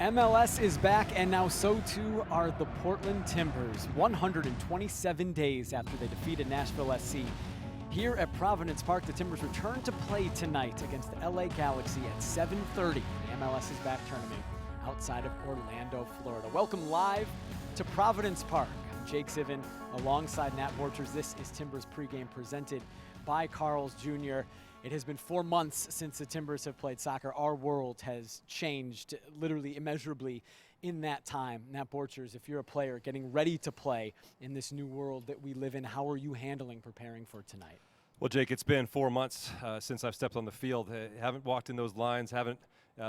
MLS is back, and now so too are the Portland Timbers. 127 days after they defeated Nashville SC. Here at Providence Park, the Timbers return to play tonight against the LA Galaxy at 7:30 in the MLS is back tournament outside of Orlando, Florida. Welcome live to Providence Park. I'm Jake Ziven alongside Nat Borchers. This is Timbers pregame presented by Carl's Jr. It has been 4 months since the Timbers have played soccer. Our world has changed literally immeasurably in that time. Nat Borchers, if you're a player getting ready to play in this new world that we live in, how are you handling preparing for tonight? Well, Jake, it's been 4 months since I've stepped on the field. Haven't walked in those lines, haven't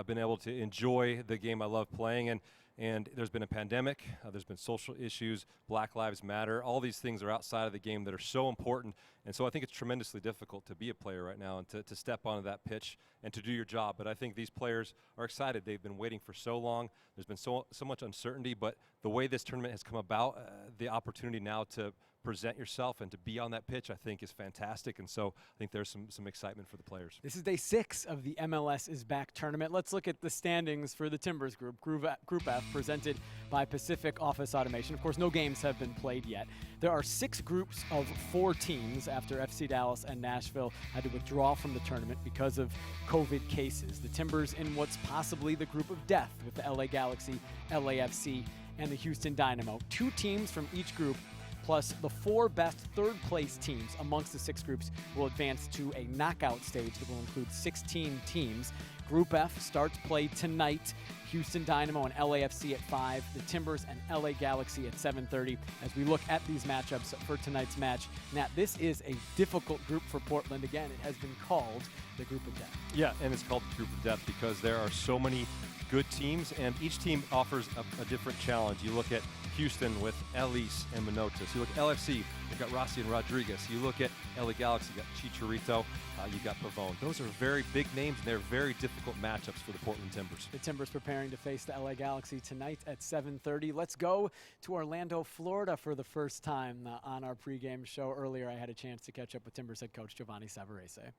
been able to enjoy the game I love playing. And there's been a pandemic, there's been social issues, Black Lives Matter. All these things are outside of the game that are so important. And so I think it's tremendously difficult to be a player right now and to step onto that pitch and to do your job. But I think these players are excited. They've been waiting for so long. There's been so much uncertainty. But the way this tournament has come about, the opportunity now to present yourself and to be on that pitch, I think is fantastic. And so I think there's some excitement for the players. This is day 6 of the MLS is back tournament. Let's look at the standings for the Timbers group. Group F, presented by Pacific Office Automation. Of course, no games have been played yet. There are 6 groups of 4 teams after FC Dallas and Nashville had to withdraw from the tournament because of COVID cases. The Timbers in what's possibly the group of death with the LA Galaxy, LAFC, and the Houston Dynamo. 2 teams from each group plus the 4 best third-place teams amongst the 6 groups will advance to a knockout stage that will include 16 teams. Group F starts play tonight. Houston Dynamo and LAFC at 5, the Timbers and LA Galaxy at 7:30. As we look at these matchups for tonight's match, Nat, this is a difficult group for Portland. Again, it has been called the Group of Death. Yeah, and it's called the Group of Death because there are so many good teams, and each team offers a different challenge. You look at Houston with Elise and Manotas. You look at LFC, you've got Rossi and Rodriguez. You look at LA Galaxy, you've got Chicharito, you've got Pavone. Those are very big names, and they're very difficult matchups for the Portland Timbers. The Timbers preparing to face the LA Galaxy tonight at 7:30. Let's go to Orlando, Florida for the first time on our pregame show. Earlier, I had a chance to catch up with Timbers head coach Giovanni Savarese.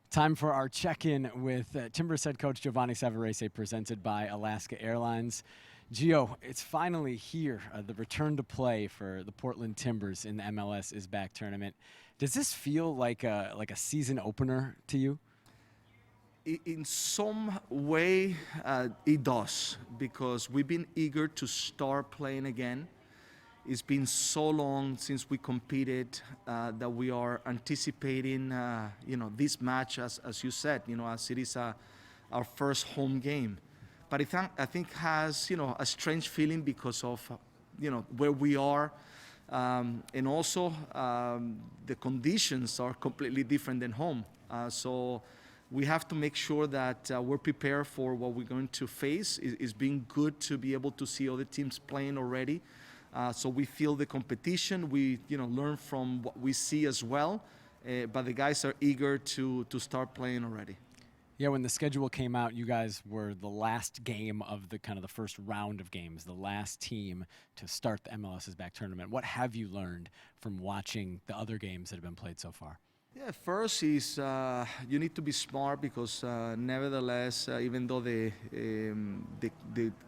Time for our check-in with Timbers head coach Giovanni Savarese, presented by Alaska Airlines. Gio, it's finally here, the return to play for the Portland Timbers in the MLS is back tournament. Does this feel like a season opener to you? In some way, it does, because we've been eager to start playing again. It's been so long since we competed that we are anticipating, this match, as you said, as it is our first home game. But I think has, a strange feeling because of, where we are, and also the conditions are completely different than home. So we have to make sure that we're prepared for what we're going to face. It's been good to be able to see other teams playing already. So we feel the competition. We, learn from what we see as well. But the guys are eager to start playing already. Yeah, when the schedule came out, you guys were the last game of the first round of games, the last team to start the MLS is back tournament. What have you learned from watching the other games that have been played so far? Yeah, first is you need to be smart because nevertheless, even though the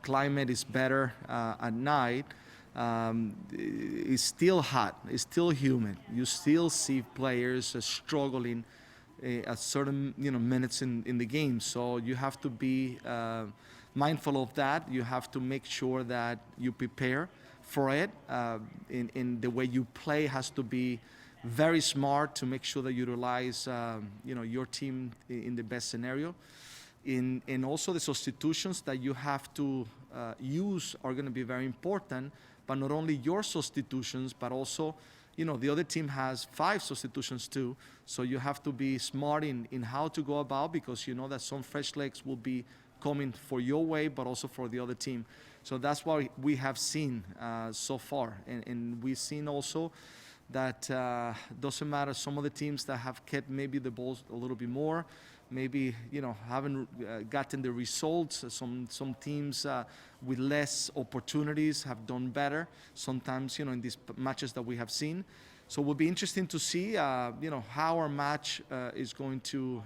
climate is better at night, it's still hot, it's still humid. You still see players struggling at certain minutes in the game. So you have to be mindful of that. You have to make sure that you prepare for it. In the way you play has to be very smart to make sure that you utilize your team in the best scenario. And also the substitutions that you have to use are going to be very important. But not only your substitutions, but also, the other team has 5 substitutions too. So you have to be smart in how to go about, because you know that some fresh legs will be coming for your way, but also for the other team. So that's what we have seen so far. And we've seen also that doesn't matter, some of the teams that have kept maybe the balls a little bit more, maybe haven't gotten the results. Some teams with less opportunities have done better sometimes, in these matches that we have seen. So it will be interesting to see, how our match is going to,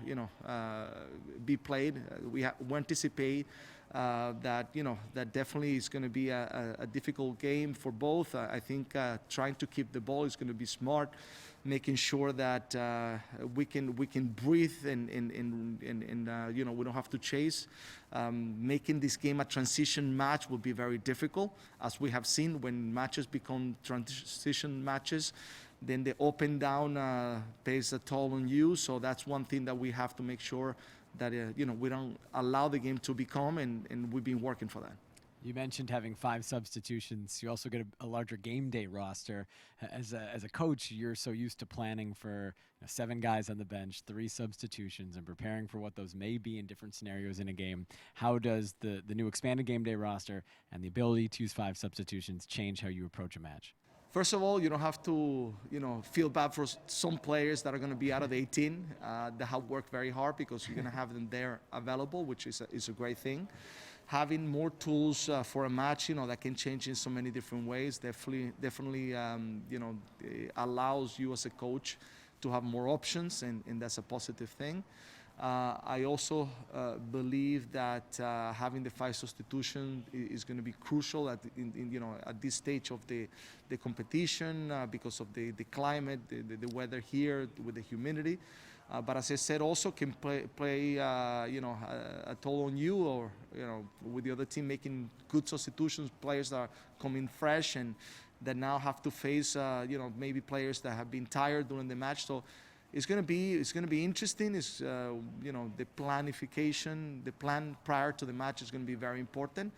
be played. We anticipate that definitely is going to be a difficult game for both. I think trying to keep the ball is going to be smart, making sure that we can breathe and we don't have to chase. Making this game a transition match will be very difficult, as we have seen when matches become transition matches. Then the up and down pays a toll on you. So that's one thing that we have to make sure that we don't allow the game to become, and we've been working for that. You mentioned having 5 substitutions. You also get a larger game day roster. As a coach, you're so used to planning for 7 guys on the bench, 3 substitutions, and preparing for what those may be in different scenarios in a game. How does the new expanded game day roster and the ability to use 5 substitutions change how you approach a match? First of all, you don't have to, feel bad for some players that are going to be out of the 18 that have worked very hard, because you're going to have them there available, which is a great thing. Having more tools for a match, that can change in so many different ways, definitely allows you as a coach to have more options, and that's a positive thing. I also believe that having the 5 substitution is going to be crucial at this stage of the competition, because of the climate, the weather here with the humidity. But as I said, also can play a toll on you, or with the other team making good substitutions, players that are coming fresh and that now have to face maybe players that have been tired during the match. So it's going to be interesting. It's the planification, the plan prior to the match is going to be very important.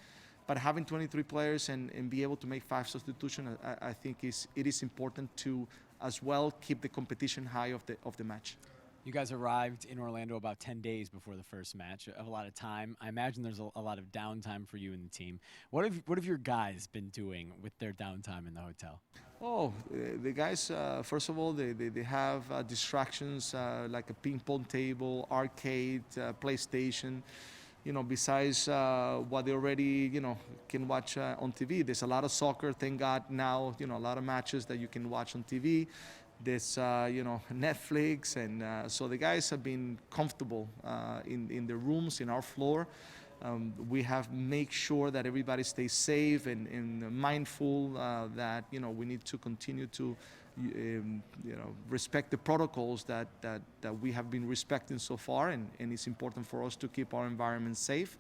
But having 23 players and be able to make 5 substitutions, I think it is important to as well keep the competition high of the match. You guys arrived in Orlando about 10 days before the first match. A lot of time. I imagine there's a lot of downtime for you and the team. What have your guys been doing with their downtime in the hotel? Oh, the guys, first of all, they have distractions like a ping pong table, arcade, PlayStation. Besides what they already, can watch on TV. There's a lot of soccer, thank God now, a lot of matches that you can watch on TV. There's, Netflix, and so the guys have been comfortable in the rooms, in our floor. We have make sure that everybody stays safe and mindful that, we need to continue to, respect the protocols that we have been respecting so far, and it's important for us to keep our environment safe.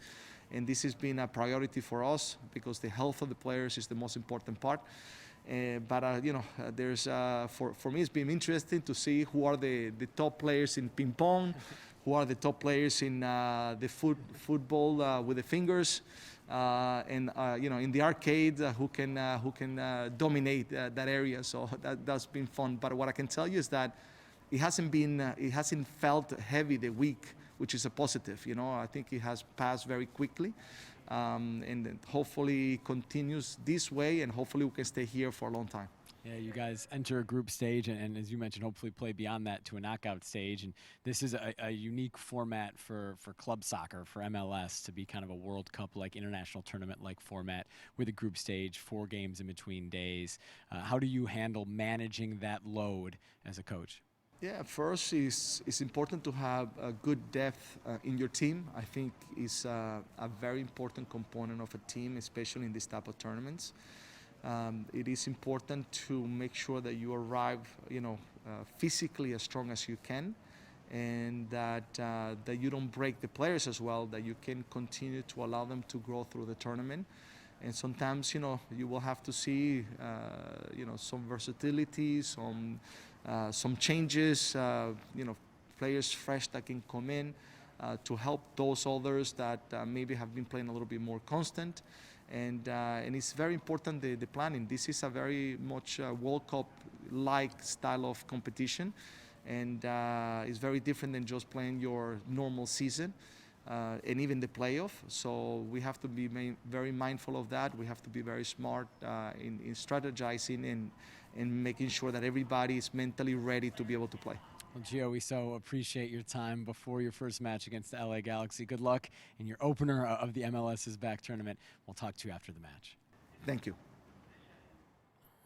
And this has been a priority for us, because the health of the players is the most important part. But there's for me, it's been interesting to see who are the top players in ping pong, who are the top players in the football with the fingers, and in the arcade, who can dominate that area. So that's been fun. But what I can tell you is that it hasn't felt heavy the week, which is a positive. I think it has passed very quickly. And hopefully continues this way, and hopefully we can stay here for a long time. Yeah, you guys enter a group stage, and as you mentioned, hopefully play beyond that to a knockout stage. And this is a unique format for club soccer, for MLS, to be kind of a World Cup-like, international tournament-like format with a group stage, 4 games in between days. How do you handle managing that load as a coach? Yeah, first it's important to have a good depth in your team. I think is a very important component of a team, especially in this type of tournaments. It is important to make sure that you arrive, physically as strong as you can, and that you don't break the players as well, that you can continue to allow them to grow through the tournament. And sometimes, you will have to see, some versatility, some changes, players fresh that can come in to help those others that maybe have been playing a little bit more constant. And it's very important, the planning. This is a very much World Cup-like style of competition, and it's very different than just playing your normal season and even the playoff. So we have to be very mindful of that. We have to be very smart in strategizing and making sure that everybody is mentally ready to be able to play. Well, Gio, we so appreciate your time before your first match against the LA Galaxy. Good luck in your opener of the MLS is Back tournament. We'll talk to you after the match. Thank you.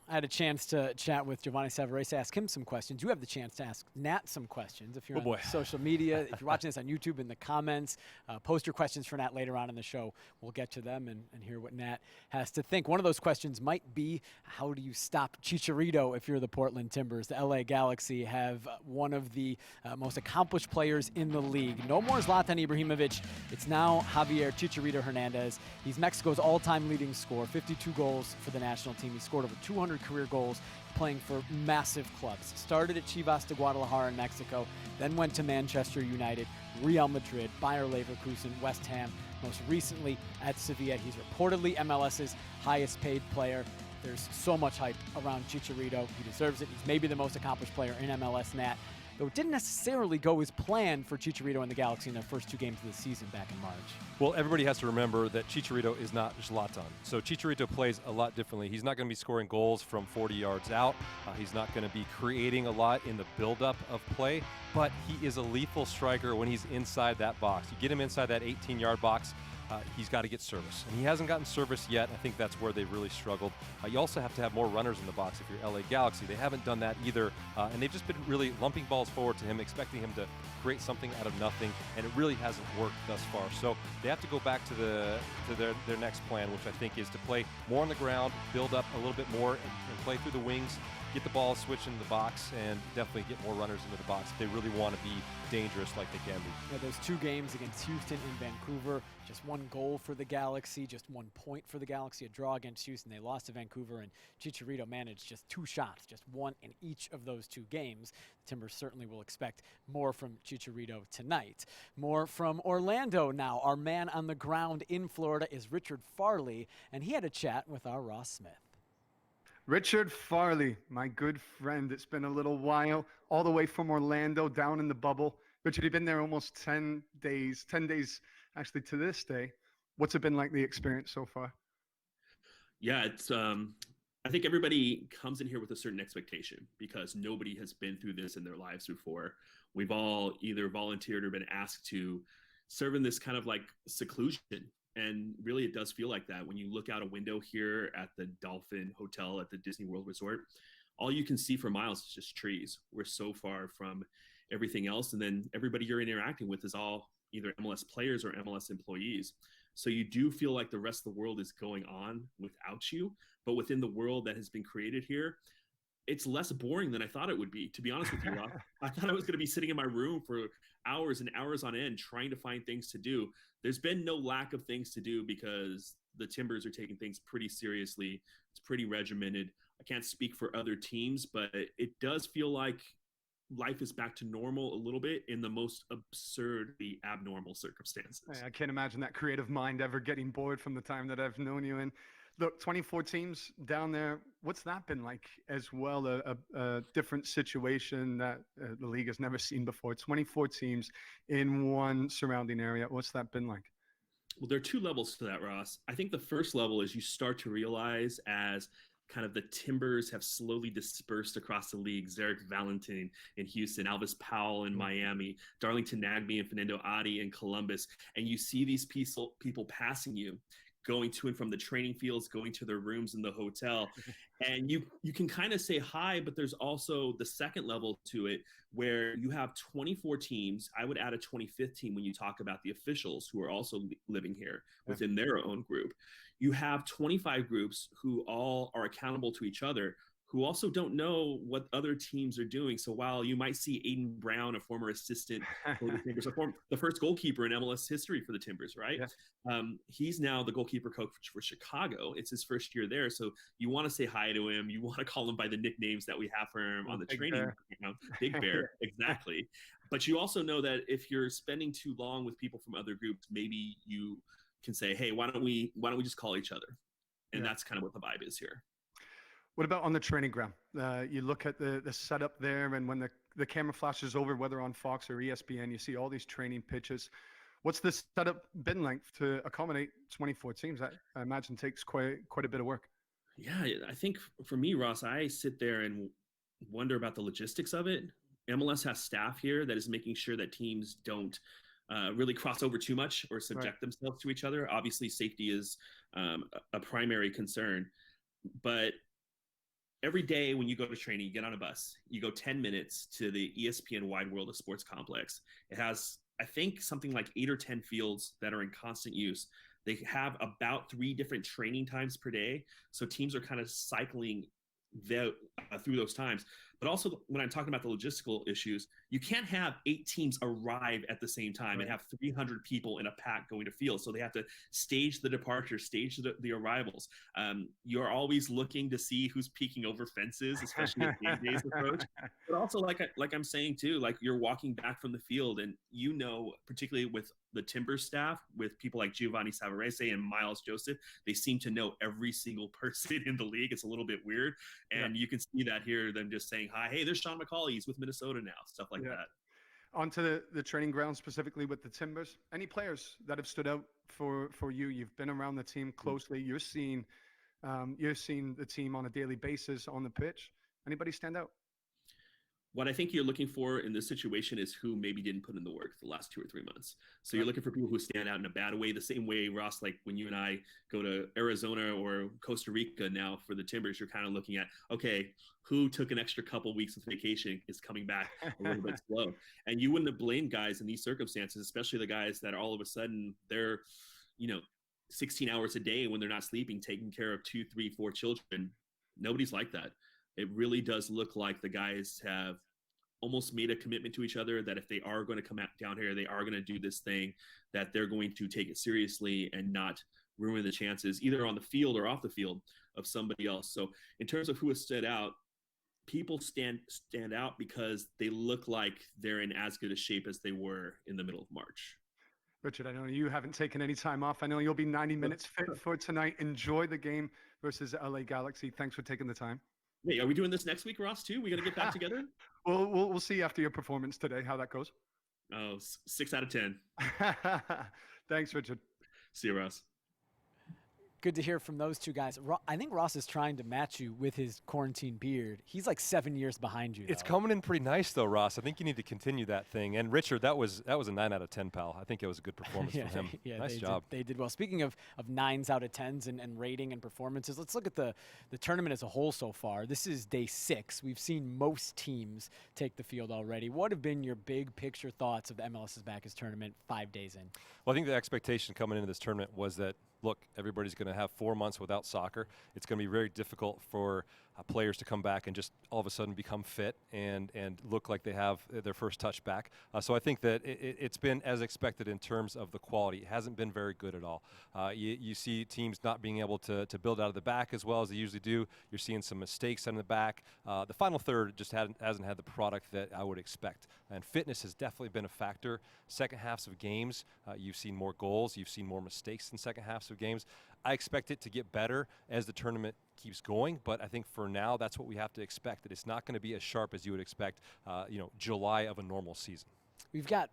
I had a chance to chat with Giovanni Savarese, ask him some questions. You have the chance to ask Nat some questions. If you're on social media, if you're watching this on YouTube, in the comments, post your questions for Nat later on in the show. We'll get to them and hear what Nat has to think. One of those questions might be, how do you stop Chicharito if you're the Portland Timbers? The LA Galaxy have one of the most accomplished players in the league. No more Zlatan Ibrahimovic. It's now Javier Chicharito Hernandez. He's Mexico's all-time leading scorer, 52 goals for the national team. He scored over 200 career goals playing for massive clubs. Started at Chivas de Guadalajara in Mexico, then went to Manchester United, Real Madrid, Bayer Leverkusen, West Ham, most recently at Sevilla. He's reportedly MLS's highest paid player. There's so much hype around Chicharito. He deserves it. He's maybe the most accomplished player in MLS, Nat. Though it didn't necessarily go as planned for Chicharito and the Galaxy in their first 2 games of the season back in March. Well, everybody has to remember that Chicharito is not Zlatan. So Chicharito plays a lot differently. He's not going to be scoring goals from 40 yards out. He's not going to be creating a lot in the buildup of play, but he is a lethal striker when he's inside that box. You get him inside that 18-yard box, he's got to get service. And he hasn't gotten service yet. I think that's where they've really struggled. You also have to have more runners in the box if you're LA Galaxy. They haven't done that either. And they've just been really lumping balls forward to him, expecting him to create something out of nothing. And it really hasn't worked thus far. So they have to go back to their next plan, which I think is to play more on the ground, build up a little bit more, and play through the wings, get the ball switch into the box, and definitely get more runners into the box if they really want to be dangerous like they can be. Yeah, those 2 games against Houston and Vancouver, just 1 goal for the Galaxy, just 1 point for the Galaxy, a draw against Houston. They lost to Vancouver, and Chicharito managed just 2 shots, just 1 in each of those 2 games. The Timbers certainly will expect more from Chicharito tonight. More from Orlando now. Our man on the ground in Florida is Richard Farley, and he had a chat with our Ross Smith. Richard Farley, my good friend. It's been a little while, all the way from Orlando, down in the bubble. Richard, you've been there almost 10 days actually to this day. What's it been like, the experience so far? Yeah, it's I think everybody comes in here with a certain expectation because nobody has been through this in their lives before. We've all either volunteered or been asked to serve in this kind of like seclusion. And really, it does feel like that. When you look out a window here at the Dolphin Hotel at the Disney World Resort, all you can see for miles is just trees. We're so far from everything else. And then everybody you're interacting with is all either MLS players or MLS employees. So you do feel like the rest of the world is going on without you. But within the world that has been created here, it's less boring than I thought it would be, to be honest with you, Rob. I thought I was going to be sitting in my room for hours and hours on end trying to find things to do. There's been no lack of things to do because the Timbers are taking things pretty seriously. It's pretty regimented. I can't speak for other teams, but it does feel like life is back to normal a little bit in the most absurdly abnormal circumstances. I can't imagine that creative mind ever getting bored from the time that I've known you. And look, 24 teams down there, what's that been like as well? A different situation that the league has never seen before. 24 teams in one surrounding area. What's that been like? Well, there are 2 levels to that, Ross. I think the first level is you start to realize as kind of the Timbers have slowly dispersed across the league. Zarek Valentin in Houston, Alvis Powell in Miami, Darlington Nagbe and Fernando Adi in Columbus. And you see these people passing you, going to and from the training fields, going to their rooms in the hotel. And you can kind of say hi, but there's also the second level to it where you have 24 teams. I would add a 25th team when you talk about the officials who are also living here within their own group. You have 25 groups who all are accountable to each other, who also don't know what other teams are doing. So while you might see Aiden Brown, a former assistant for the Timbers, the first goalkeeper in MLS history for the Timbers, right? Yeah. He's now the goalkeeper coach for Chicago. It's his first year there. So you want to say hi to him. You want to call him by the nicknames that we have for him on the Big training Bear. ground. Big Bear, exactly. But you also know that if you're spending too long with people from other groups, maybe you can say, hey, why don't we just call each other? And that's kind of what the vibe is here. What about on the training ground? You look at the setup there, and when the camera flashes over, whether on Fox or ESPN, you see all these training pitches. What's this setup been like to accommodate 24 teams? I imagine takes quite a bit of work. Yeah, I think for me, Ross, I sit there and wonder about the logistics of it. MLS has staff here that is making sure that teams don't really cross over too much or subject themselves to each other. Obviously, safety is a primary concern, but every day when you go to training, you get on a bus, you go 10 minutes to the ESPN Wide World of Sports complex. It has, I think, something like 8 or 10 fields that are in constant use. They have about 3 different training times per day. So teams are kind of cycling through those times. But also, when I'm talking about the logistical issues, you can't have 8 teams arrive at the same time and have 300 people in a pack going to field. So they have to stage the departure, stage the arrivals. You're always looking to see who's peeking over fences, especially as game days approach. But also, like I'm saying too, like you're walking back from the field, and particularly with the Timbers staff, with people like Giovanni Savarese and Miles Joseph, they seem to know every single person in the league. It's a little bit weird. And you can see that here, them just saying, hi, hey, there's Sean McCauley. He's with Minnesota now, stuff like that. Onto the training ground, specifically with the Timbers. Any players that have stood out for you? You've been around the team closely. You're seeing the team on a daily basis on the pitch. Anybody stand out? What I think you're looking for in this situation is who maybe didn't put in the work the last 2 or 3 months. So you're looking for people who stand out in a bad way, the same way, Ross, like when you and I go to Arizona or Costa Rica now for the Timbers, you're kind of looking at, okay, who took an extra couple weeks of vacation is coming back a little bit slow. And you wouldn't have blamed guys in these circumstances, especially the guys that are all of a sudden they're, 16 hours a day when they're not sleeping, taking care of 2, 3, 4 children. Nobody's like that. It really does look like the guys have almost made a commitment to each other that if they are going to come down here, they are going to do this thing, that they're going to take it seriously and not ruin the chances either on the field or off the field of somebody else. So in terms of who has stood out, people stand out because they look like they're in as good a shape as they were in the middle of March. Richard, I know you haven't taken any time off. I know you'll be 90 minutes fit for tonight. Enjoy the game versus LA Galaxy. Thanks for taking the time. Wait, are we doing this next week, Ross, too? We got to get back together? Well, we'll see after your performance today how that goes. Oh, 6 out of 10. Thanks, Richard. See you, Ross. Good to hear from those two guys. I think Ross is trying to match you with his quarantine beard. He's like 7 years behind you, though. It's coming in pretty nice, though, Ross. I think you need to continue that thing. And Richard, that was a 9 out of 10, pal. I think it was a good performance from him. Yeah, nice job. They did well. Speaking of 9s out of 10s and rating and performances, let's look at the tournament as a whole so far. This is day 6. We've seen most teams take the field already. What have been your big picture thoughts of the MLS is Back tournament 5 days in? Well, I think the expectation coming into this tournament was that, look, everybody's going to have 4 months without soccer. It's going to be very difficult for players to come back and just all of a sudden become fit and look like they have their first touch back. So I think that it's been as expected in terms of the quality. It hasn't been very good at all. You see teams not being able to build out of the back as well as they usually do. You're seeing some mistakes in the back. The final third just hasn't had the product that I would expect. And fitness has definitely been a factor. Second halves of games, you've seen more goals. You've seen more mistakes in second halves of games. I expect it to get better as the tournament keeps going, but I think for now that's what we have to expect, that it's not going to be as sharp as you would expect, July of a normal season. We've got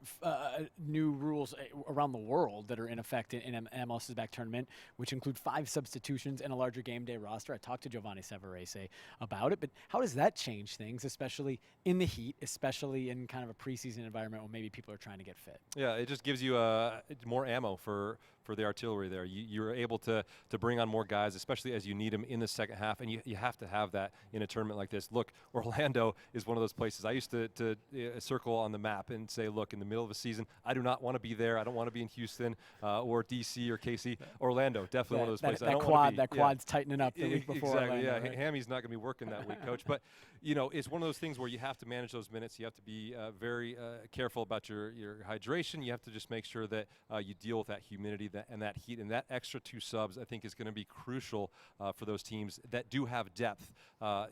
new rules around the world that are in effect in MLS is Back tournament, which include 5 substitutions and a larger game day roster. I talked to Giovanni Savarese about it, but how does that change things, especially in the heat, especially in kind of a preseason environment when maybe people are trying to get fit? Yeah, it just gives you more ammo for the artillery there. You're able to bring on more guys, especially as you need them in the second half, and you have to have that in a tournament like this. Look, Orlando is one of those places. I used to circle on the map and say, look, in the middle of a season, I do not want to be there. I don't want to be in Houston or DC or KC. Orlando, definitely one of those places. That quad's tightening up the week before. Exactly, Orlando, right? Hammy's not going to be working that week, Coach. But, it's one of those things where you have to manage those minutes. You have to be very careful about your hydration. You have to just make sure that you deal with that humidity and that heat. And that extra 2 subs, I think, is going to be crucial for those teams that do have depth,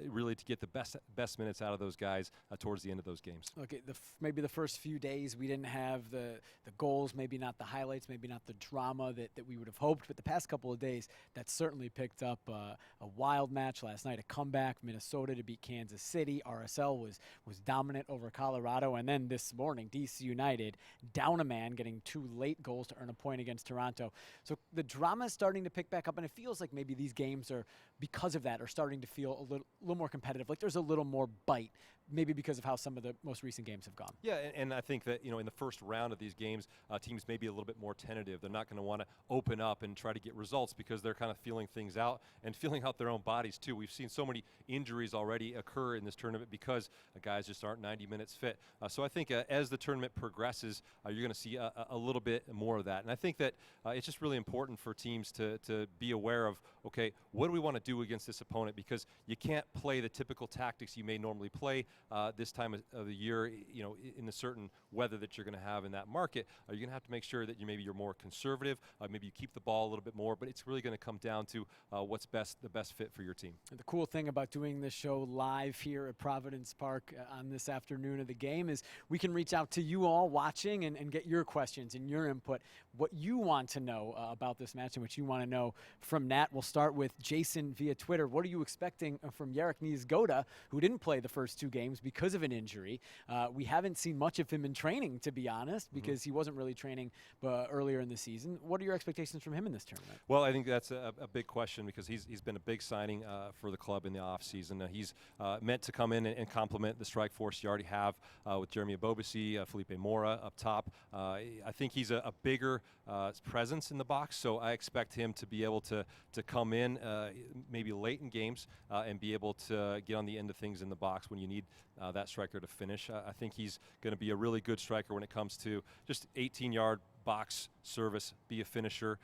really to get the best minutes out of those guys towards the end of those games. Okay, maybe the first few days we didn't have the goals, maybe not the highlights, maybe not the drama that we would have hoped, but the past couple of days that certainly picked up. A wild match last night, a comeback, Minnesota to beat Kansas City. RSL was dominant over Colorado, and then this morning DC United down a man, getting 2 late goals to earn a point against Toronto. So the drama is starting to pick back up, and it feels like maybe these games are, because of that, are starting to feel a little more competitive, like there's a little more bite. maybe because of how some of the most recent games have gone. Yeah, and I think that, in the first round of these games, teams may be a little bit more tentative. They're not going to want to open up and try to get results because they're kind of feeling things out and feeling out their own bodies too. We've seen so many injuries already occur in this tournament because guys just aren't 90 minutes fit. So I think as the tournament progresses, you're going to see a little bit more of that. And I think that it's just really important for teams to be aware of, okay, what do we want to do against this opponent? Because you can't play the typical tactics you may normally play this time of the year, in the certain weather that you're going to have in that market. You're going to have to make sure that you're more conservative, maybe you keep the ball a little bit more, but it's really going to come down to what's the best fit for your team. And the cool thing about doing this show live here at Providence Park on this afternoon of the game is we can reach out to you all watching and get your questions and your input, what you want to know about this match and what you want to know from Nat. We'll start with Jason via Twitter. What are you expecting from Jarek Kowalski, who didn't play the first 2 games because of an injury? We haven't seen much of him in training, to be honest, because he wasn't really training earlier in the season. What are your expectations from him in this tournament? Well, I think that's a big question because he's been a big signing for the club in the offseason. He's meant to come in and complement the strike force you already have with Jeremy Abobasi, Felipe Mora up top. I think he's a bigger presence in the box, so I expect him to be able to come in maybe late in games and be able to get on the end of things in the box when you need that striker to finish. I think he's going to be a really good striker when it comes to just 18-yard box service, be a finisher.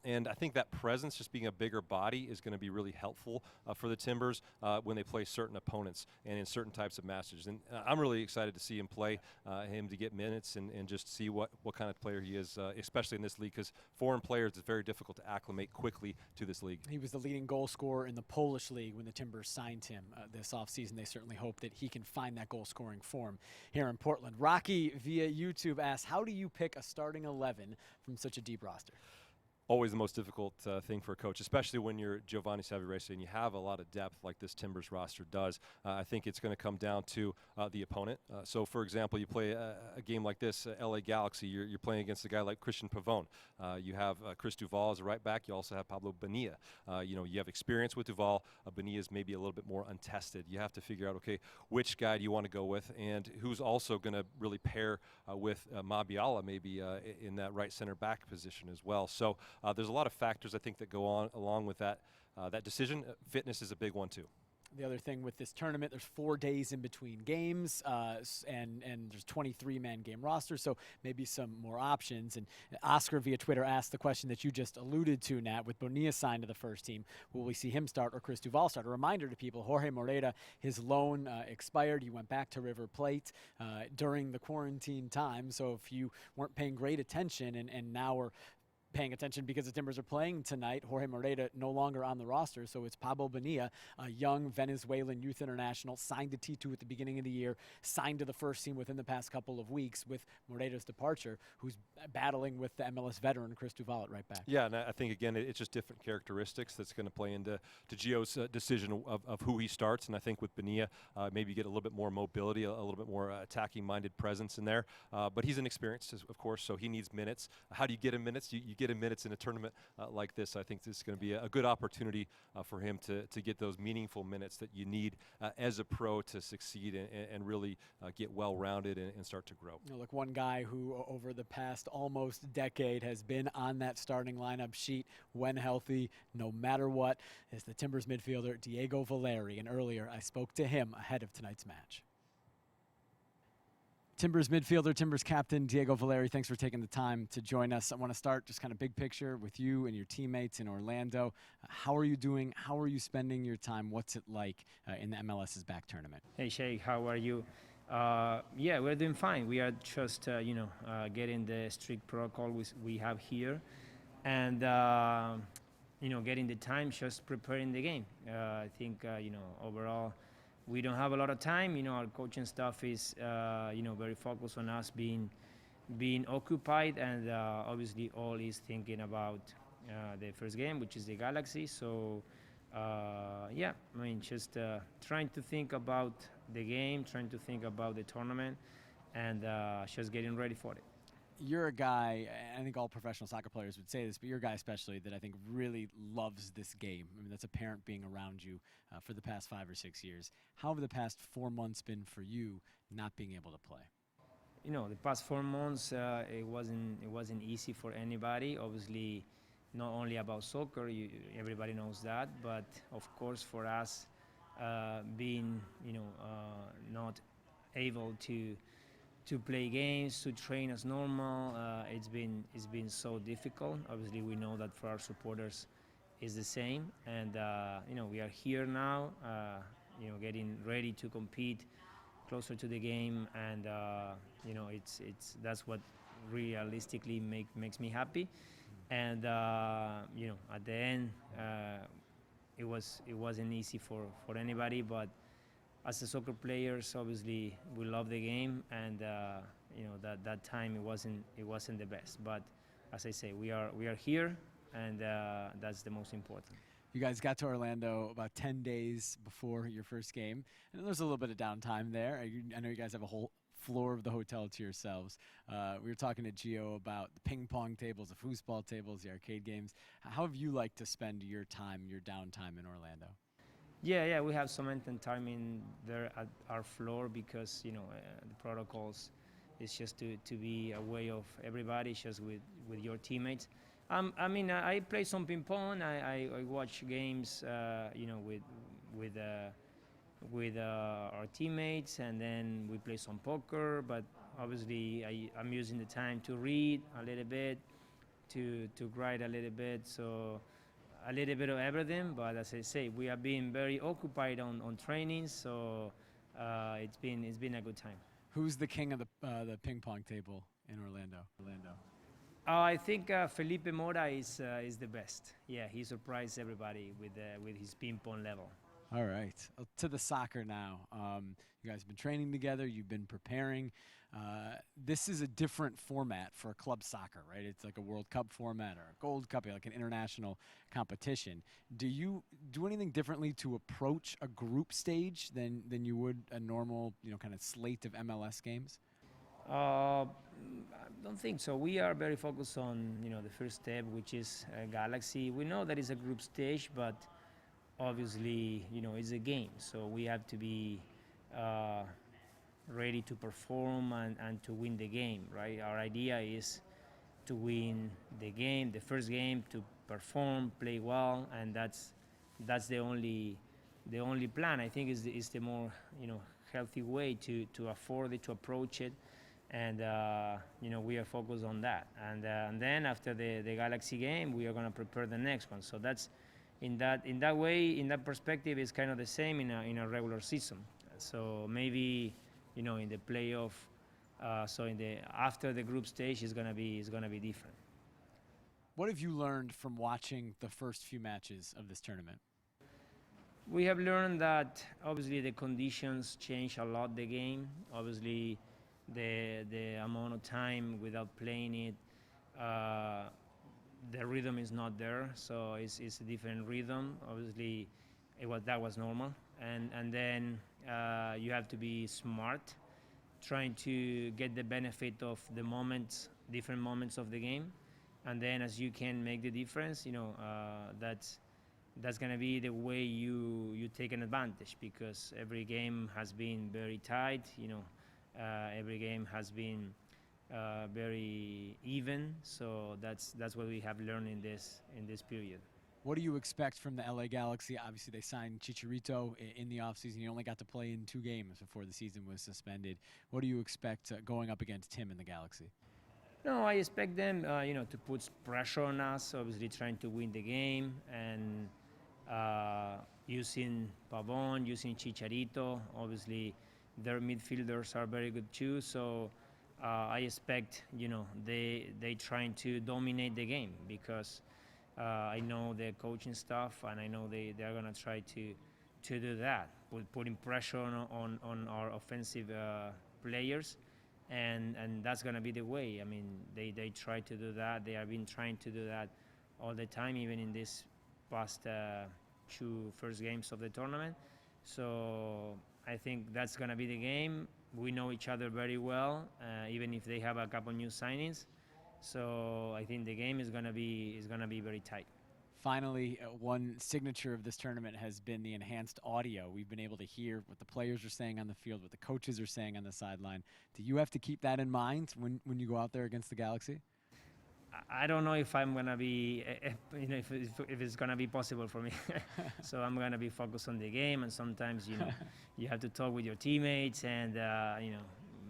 And I think that presence, just being a bigger body, is going to be really helpful for the Timbers when they play certain opponents and in certain types of matches. And I'm really excited to see him play, him to get minutes and just see what kind of player he is, especially in this league, because foreign players, it's very difficult to acclimate quickly to this league. He was the leading goal scorer in the Polish league when the Timbers signed him this offseason. They certainly hope that he can find that goal-scoring form here in Portland. Rocky via YouTube asks, how do you pick a starting 11 from such a deep roster? Always the most difficult thing for a coach, especially when you're Giovanni Savarese and you have a lot of depth like this Timbers roster does. I think it's going to come down to the opponent. So, for example, you play a game like this, LA Galaxy, you're playing against a guy like Christian Pavone. You have Chris Duval as a right back. You also have Pablo Bonilla. You have experience with Duval. Bonilla is maybe a little bit more untested. You have to figure out, okay, which guy do you want to go with and who's also going to really pair with Mabiala maybe in that right center back position as well. So there's a lot of factors I think that go on along with that decision. Fitness is a big one too. The other thing with this tournament, there's 4 days in between games, and there's 23-man game roster, so maybe some more options. And Oscar via Twitter asked the question that you just alluded to, Nat, with Bonilla signed to the first team. Will we see him start or Chris Duval start? A reminder to people, Jorge Moreta, his loan expired. He went back to River Plate during the quarantine time, so if you weren't paying great attention and now we're paying attention because the Timbers are playing tonight, Jorge Moreta no longer on the roster, so it's Pablo Bonilla, a young Venezuelan youth international, signed to T2 at the beginning of the year, signed to the first team within the past couple of weeks with Moreta's departure, who's battling with the MLS veteran Chris Duval at right back. Yeah, and I think, again, it's just different characteristics that's going to play into Gio's decision of who he starts, and I think with Bonilla, maybe get a little bit more mobility, a little bit more attacking-minded presence in there, but he's inexperienced, of course, so he needs minutes. How do you get him minutes? You get him minutes in a tournament like this. I think this is going to be a good opportunity for him to get those meaningful minutes that you need as a pro to succeed and really get well-rounded and start to grow. Look, one guy who over the past almost decade has been on that starting lineup sheet when healthy, no matter what, is the Timbers midfielder Diego Valeri. And earlier I spoke to him ahead of tonight's match. Timbers midfielder, Timbers captain, Diego Valeri, thanks for taking the time to join us. I want to start just kind of big picture with you and your teammates in Orlando. How are you doing? How are you spending your time? What's it like in the MLS's back tournament? Hey, Sheikh, how are you? Yeah, we're doing fine. We are just, getting the strict protocol we have here and, getting the time, just preparing the game. I think, overall, we don't have a lot of time. Our coaching staff is, very focused on us being occupied, and obviously all is thinking about the first game, which is the Galaxy. So, just trying to think about the game, trying to think about the tournament, and just getting ready for it. You're a guy, I think all professional soccer players would say this, but you're a guy especially that I think really loves this game. I mean, that's apparent being around you for the past 5 or 6 years. How have the past 4 months been for you not being able to play? You know, the past 4 months, it wasn't easy for anybody. Obviously, not only about soccer, everybody knows that, but of course for us, being not able to play games, to train as normal, it's been so difficult. Obviously, we know that for our supporters, it's the same, and we are here now, getting ready to compete closer to the game, and it's that's what realistically makes me happy. And at the end, it wasn't easy for anybody, but as a soccer players, obviously we love the game, and that time it wasn't the best. But as I say, we are here, and that's the most important. You guys got to Orlando about 10 days before your first game, and there's a little bit of downtime there. I know you guys have a whole floor of the hotel to yourselves. We were talking to Gio about the ping pong tables, the foosball tables, the arcade games. How have you liked to spend your time, your downtime in Orlando? Yeah, we have some time in there at our floor because the protocols is just to be away of everybody, just with your teammates. I play some ping pong. I watch games, with our teammates, and then we play some poker. But obviously, I'm using the time to read a little bit, to write a little bit. So a little bit of everything. But as I say, we have been very occupied on training. So it's been a good time. Who's the king of the ping pong table in Orlando? I think Felipe Mora is the best. Yeah, he surprised everybody with his ping pong level. All right, to the soccer now. You guys have been training together. You've been preparing. This is a different format for club soccer, right? It's like a World Cup format or a Gold Cup, like an international competition. Do you do anything differently to approach a group stage than you would a normal, kind of slate of MLS games? I don't think so. We are very focused on the first step, which is Galaxy. We know that it's a group stage, but obviously it's a game, so we have to be ready to perform and to win the game, right? Our idea is to win the game, the first game, to perform, play well, and that's the only plan. I think is the more healthy way to afford it, to approach it. And we are focused on that, and then after the Galaxy game, we are going to prepare the next one. So that's in that way, in that perspective, it's kind of the same in a regular season. So maybe in the playoff, so after the group stage is going to be different. What have you learned from watching the first few matches of this tournament? We have learned that obviously the conditions change a lot the game. Obviously, the amount of time without playing it, the rhythm is not there, so it's a different rhythm. Obviously, that was normal, and then you have to be smart, trying to get the benefit of the moments, different moments of the game, and then as you can make the difference, that's going to be the way you take an advantage, because every game has been very tight. Every game has been very even, so that's what we have learned in this period. What do you expect from the LA Galaxy? Obviously, they signed Chicharito in the offseason. He only got to play in 2 games before the season was suspended. What do you expect going up against him in the Galaxy? No, I expect them, to put pressure on us. Obviously, trying to win the game, and using Pavon, using Chicharito. Obviously, their midfielders are very good too, so I expect they trying to dominate the game, because I know the coaching staff, and I know they are gonna try to do that, putting pressure on our offensive players, and that's gonna be the way. I mean, they try to do that. They have been trying to do that all the time, even in this past 2 first games of the tournament. So I think that's going to be the game. We know each other very well, even if they have a couple new signings. So I think the game is going to be very tight. Finally, one signature of this tournament has been the enhanced audio. We've been able to hear what the players are saying on the field, what the coaches are saying on the sideline. Do you have to keep that in mind when you go out there against the Galaxy? I don't know if I'm gonna be, if it's gonna be possible for me. So I'm gonna be focused on the game, and sometimes you have to talk with your teammates and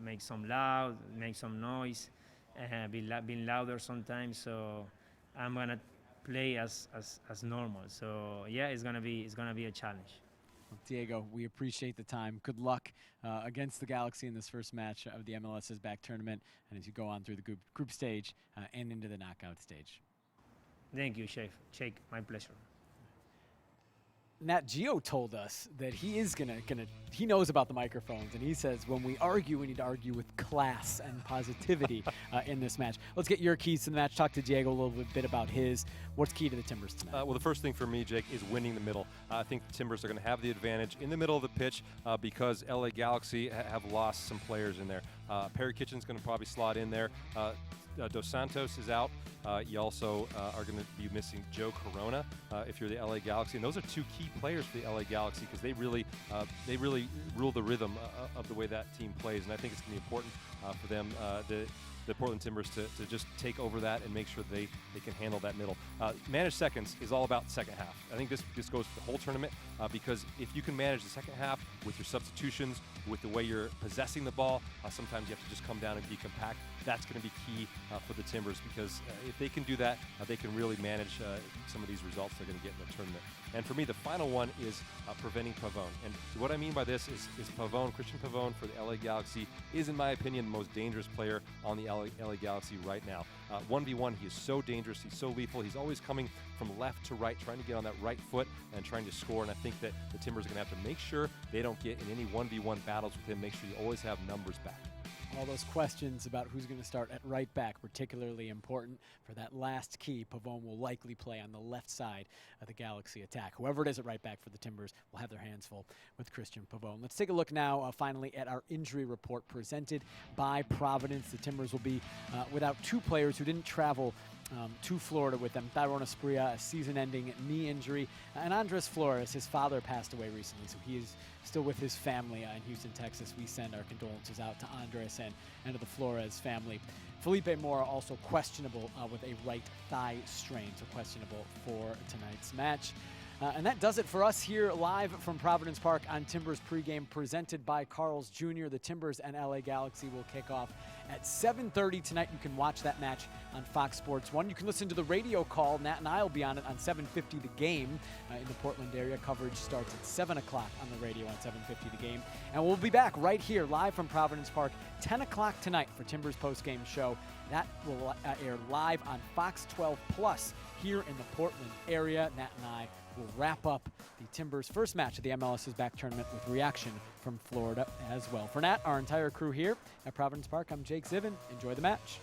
make some noise, being louder sometimes. So I'm gonna play as normal. So yeah, it's gonna be a challenge. Well, Diego, we appreciate the time. Good luck against the Galaxy in this first match of the MLS's back tournament, and as you go on through the group stage and into the knockout stage. Thank you, Jake. My pleasure. Nat Gio told us that he is he knows about the microphones, and he says when we argue, we need to argue with class and positivity in this match. Let's get your keys to the match. Talk to Diego a little bit about what's key to the Timbers tonight. Well, the first thing for me, Jake, is winning the middle. I think the Timbers are going to have the advantage in the middle of the pitch because LA Galaxy have lost some players in there. Perry Kitchen's going to probably slot in there. Dos Santos is out. You also are going to be missing Joe Corona if you're the LA Galaxy, and those are two key players for the LA Galaxy because they really rule the rhythm of the way that team plays, and I think it's going to be important for them, the Portland Timbers, to just take over that and make sure they can handle that middle. Managed seconds is all about second half. I think this goes for the whole tournament because if you can manage the second half with your substitutions, with the way you're possessing the ball, sometimes you have to just come down and be compact. That's going to be key for the Timbers because if they can do that, they can really manage some of these results they're going to get in the tournament. And for me, the final one is preventing Pavone. And what I mean by this is Pavone, Christian Pavone for the LA Galaxy is, in my opinion, the most dangerous player on the LA Galaxy right now. 1v1, he is so dangerous, he's so lethal, he's always coming from left to right, trying to get on that right foot and trying to score, and I think that the Timbers are going to have to make sure they don't get in any 1v1 battles with him, make sure you always have numbers back. All those questions about who's going to start at right back, particularly important for that last key. Pavone will likely play on the left side of the Galaxy attack. Whoever it is at right back for the Timbers will have their hands full with Christian Pavone. Let's take a look now, finally, at our injury report presented by Providence. The Timbers will be without two players who didn't travel to Florida with them. Tyrone Asprilla, a season-ending knee injury, and Andres Flores, his father passed away recently, so he is still with his family in Houston, Texas. We send our condolences out to Andres and to the Flores family. Felipe Mora also questionable with a right thigh strain, so questionable for tonight's match. And that does it for us here live from Providence Park on Timbers pregame presented by Carl's Jr. The Timbers and LA Galaxy will kick off at 7:30 tonight. You can watch that match on Fox Sports 1. You can listen to the radio call. Nat and I will be on it on 7:50 The Game in the Portland area. Coverage starts at 7 o'clock on the radio on 7:50 The Game. And we'll be back right here live from Providence Park 10 o'clock tonight for Timbers postgame show. That will air live on Fox 12 Plus here in the Portland area. Nat and I will wrap up the Timbers' first match of the MLS's back tournament with reaction from Florida as well. For Nat, our entire crew here at Providence Park, I'm Jake Zivin. Enjoy the match.